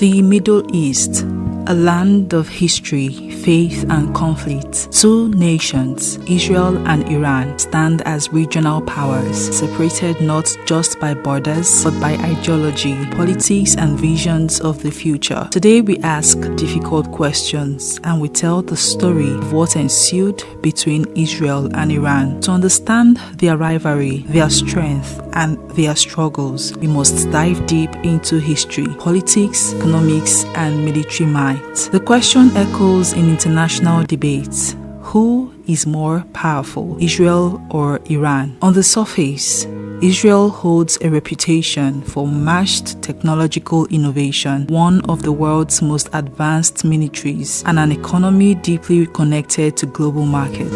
The Middle East, a land of history, faith, and conflict. Two nations, Israel and Iran, stand as regional powers, separated not just by borders, but by ideology, politics, and visions of the future. Today we ask difficult questions, and we tell the story of what ensued between Israel and Iran. To understand their rivalry, their strength, and their struggles, we must dive deep into history, politics, economics, and military might. The question echoes in international debates. Who is more powerful, Israel or Iran? On the surface, Israel holds a reputation for matched technological innovation, one of the world's most advanced militaries, and an economy deeply connected to global markets.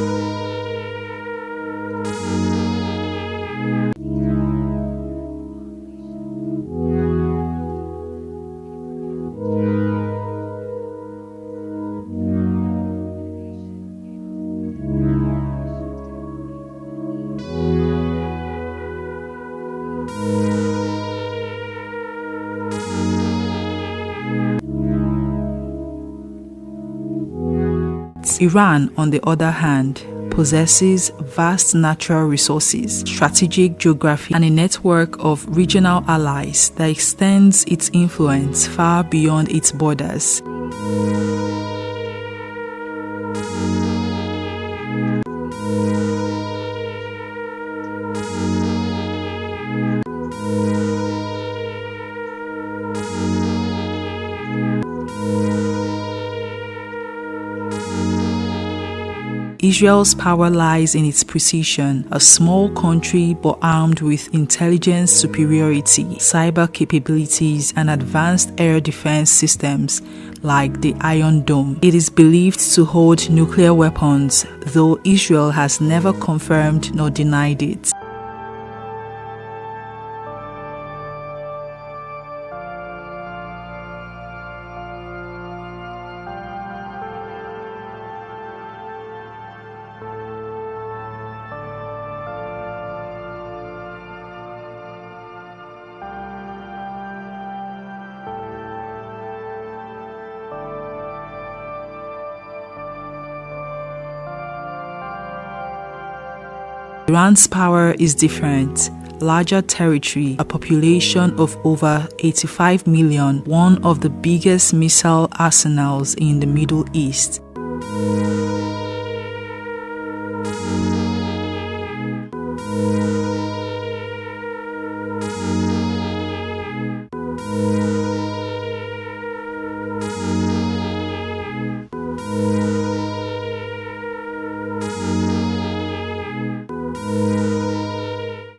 Iran, on the other hand, possesses vast natural resources, strategic geography, and a network of regional allies that extends its influence far beyond its borders. Israel's power lies in its precision, a small country but armed with intelligence superiority, cyber capabilities, and advanced air defense systems like the Iron Dome. It is believed to hold nuclear weapons, though Israel has never confirmed nor denied it. Iran's power is different. Larger territory, a population of over 85 million, one of the biggest missile arsenals in the Middle East.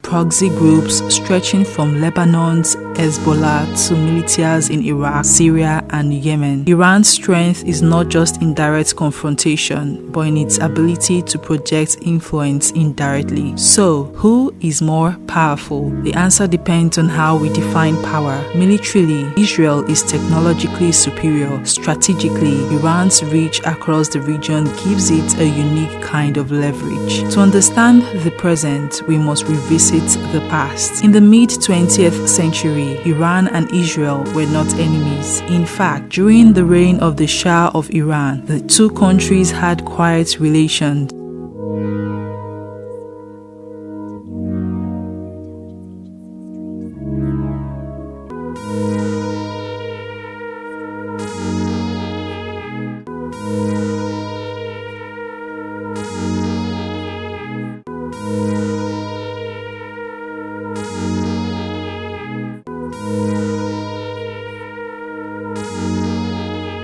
Proxy groups stretching from Lebanon's Hezbollah to militias in Iraq, Syria, and Yemen. Iran's strength is not just in direct confrontation, but in its ability to project influence indirectly. So, who is more powerful? The answer depends on how we define power. Militarily, Israel is technologically superior. Strategically, Iran's reach across the region gives it a unique kind of leverage. To understand the present, we must revisit the past. In the mid-20th century, Iran and Israel were not enemies. In fact, during the reign of the Shah of Iran, the two countries had quiet relations.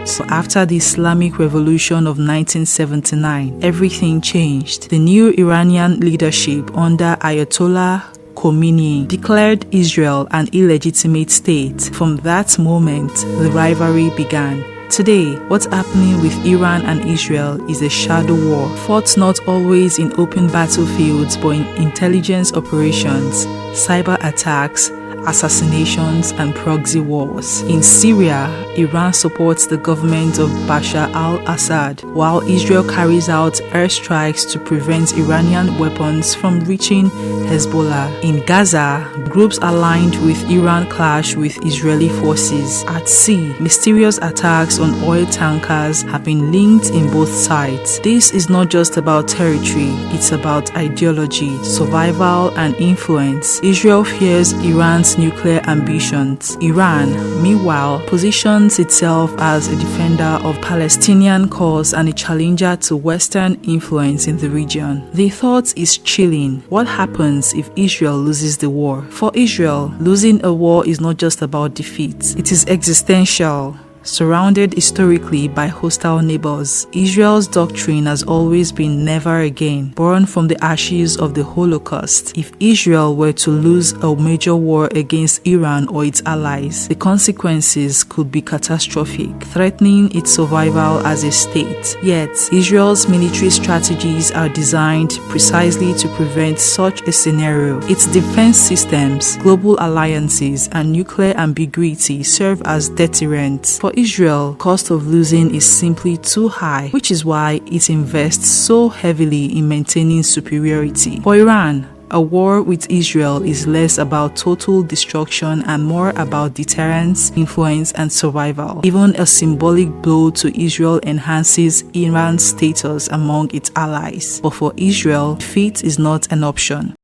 So after the Islamic Revolution of 1979, everything changed. The new Iranian leadership under Ayatollah Khomeini declared Israel an illegitimate state. From that moment, the rivalry began. Today, what's happening with Iran and Israel is a shadow war, fought not always in open battlefields but in intelligence operations, cyber attacks, assassinations, and proxy wars. In Syria, Iran supports the government of Bashar al-Assad, while Israel carries out airstrikes to prevent Iranian weapons from reaching Hezbollah. In Gaza, groups aligned with Iran clash with Israeli forces. At sea, mysterious attacks on oil tankers have been linked in both sides. This is not just about territory, it's about ideology, survival, and influence. Israel fears Iran's nuclear ambitions. Iran, meanwhile, positions itself as a defender of Palestinian cause and a challenger to Western influence in the region. The thought is chilling. What happens if Israel loses the war? For Israel, losing a war is not just about defeat, it is existential. Surrounded historically by hostile neighbors, Israel's doctrine has always been never again, born from the ashes of the Holocaust. If Israel were to lose a major war against Iran or its allies, the consequences could be catastrophic, threatening its survival as a state. Yet, Israel's military strategies are designed precisely to prevent such a scenario. Its defense systems, global alliances, and nuclear ambiguity serve as deterrents. For Israel, cost of losing is simply too high, which is why it invests so heavily in maintaining superiority. For Iran, a war with Israel is less about total destruction and more about deterrence, influence, and survival. Even a symbolic blow to Israel enhances Iran's status among its allies. But for Israel, defeat is not an option.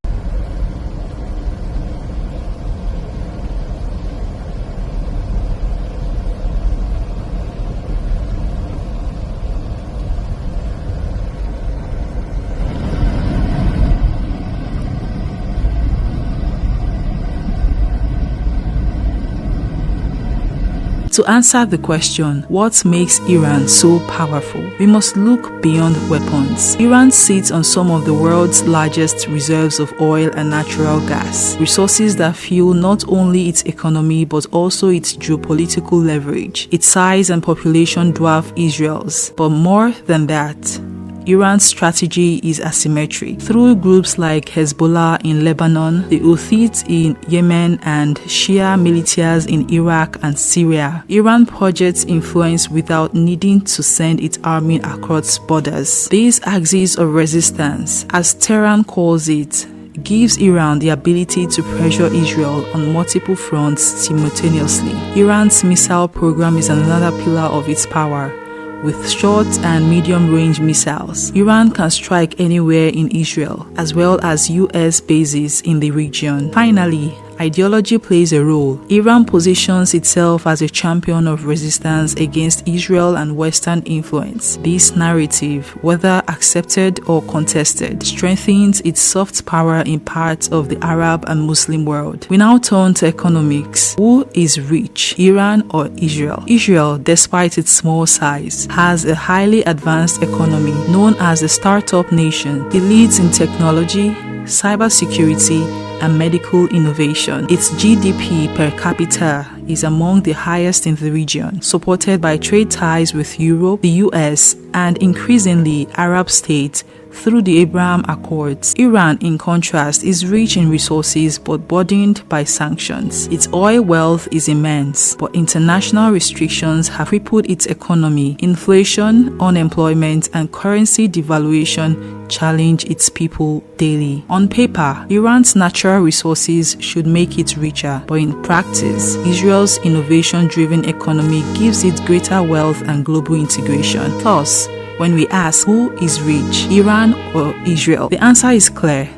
To answer the question, what makes Iran so powerful? We must look beyond weapons. Iran sits on some of the world's largest reserves of oil and natural gas, resources that fuel not only its economy but also its geopolitical leverage. Its size and population dwarf Israel's, but more than that, Iran's strategy is asymmetric. Through groups like Hezbollah in Lebanon, the Houthis in Yemen, and Shia militias in Iraq and Syria, Iran projects influence without needing to send its army across borders. This axis of resistance, as Tehran calls it, gives Iran the ability to pressure Israel on multiple fronts simultaneously. Iran's missile program is another pillar of its power. With short and medium-range missiles, Iran can strike anywhere in Israel, as well as US bases in the region. Finally, ideology plays a role. Iran positions itself as a champion of resistance against Israel and Western influence. This narrative, whether accepted or contested, strengthens its soft power in parts of the Arab and Muslim world. We now turn to economics. Who is rich, Iran or Israel? Israel, despite its small size, has a highly advanced economy known as the startup nation. It leads in technology, cybersecurity, and medical innovation. Its GDP per capita is among the highest in the region, supported by trade ties with Europe, the US, and increasingly Arab states through the Abraham Accords. Iran, in contrast, is rich in resources but burdened by sanctions. Its oil wealth is immense, but international restrictions have crippled its economy. Inflation, unemployment, and currency devaluation challenge its people daily. On paper, Iran's natural resources should make it richer, but in practice, Israel's innovation-driven economy gives it greater wealth and global integration. Thus, when we ask who is rich, Iran or Israel, the answer is clear.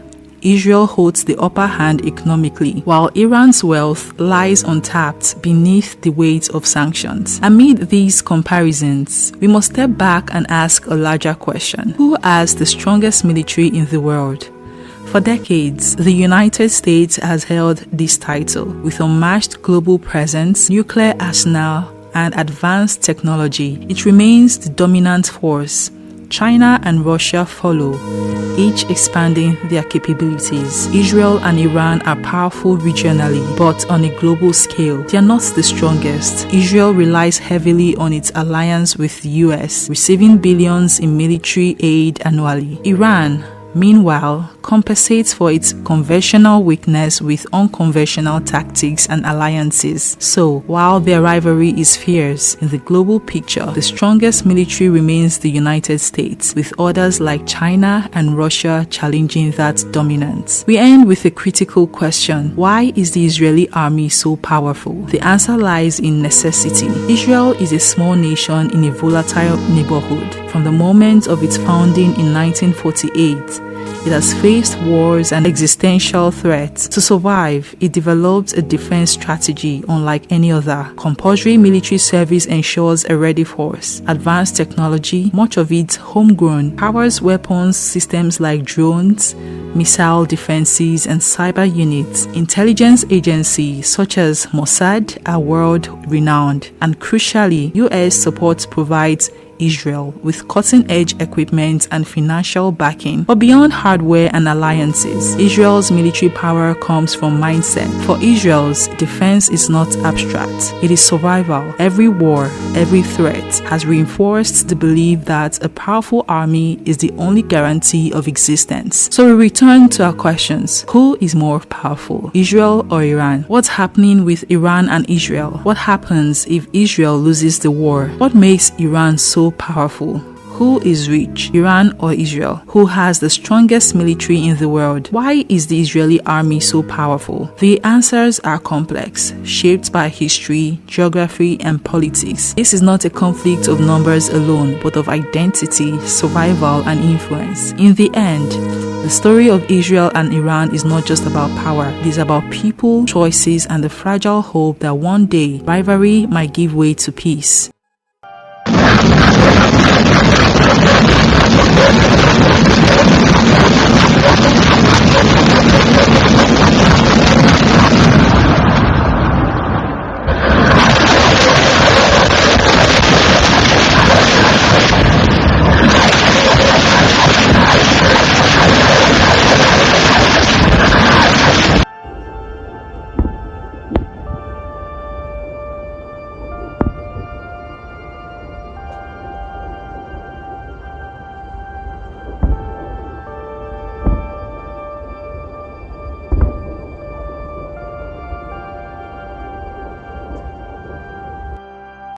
Israel holds the upper hand economically, while Iran's wealth lies untapped beneath the weight of sanctions. Amid these comparisons, we must step back and ask a larger question. Who has the strongest military in the world? For decades, the United States has held this title. With unmatched global presence, nuclear arsenal, and advanced technology, it remains the dominant force. China and Russia follow, each expanding their capabilities. Israel and Iran are powerful regionally, but on a global scale, they are not the strongest. Israel relies heavily on its alliance with the US, receiving billions in military aid annually. Iran, meanwhile, compensates for its conventional weakness with unconventional tactics and alliances. So, while their rivalry is fierce, in the global picture, the strongest military remains the United States, with others like China and Russia challenging that dominance. We end with a critical question: why is the Israeli army so powerful? The answer lies in necessity. Israel is a small nation in a volatile neighborhood. From the moment of its founding in 1948, it has faced wars and existential threats. To survive, it developed a defense strategy unlike any other. Compulsory military service ensures a ready force. Advanced technology, much of it homegrown, powers weapons systems like drones, missile defenses, and cyber units. Intelligence agencies such as Mossad are world-renowned. And crucially, U.S. support provides Israel with cutting-edge equipment and financial backing. But beyond hardware and alliances, Israel's military power comes from mindset. For Israel's defense is not abstract. It is survival. Every war, every threat has reinforced the belief that a powerful army is the only guarantee of existence. So we return to our questions. Who is more powerful, Israel or Iran? What's happening with Iran and Israel? What happens if Israel loses the war? What makes Iran so powerful? Who is rich, Iran or Israel? Who has the strongest military in the world? Why is the Israeli army so powerful? The answers are complex, shaped by history, geography, and politics. This is not a conflict of numbers alone, but of identity, survival, and influence. In the end, the story of Israel and Iran is not just about power. It is about people, choices, and the fragile hope that one day rivalry might give way to peace.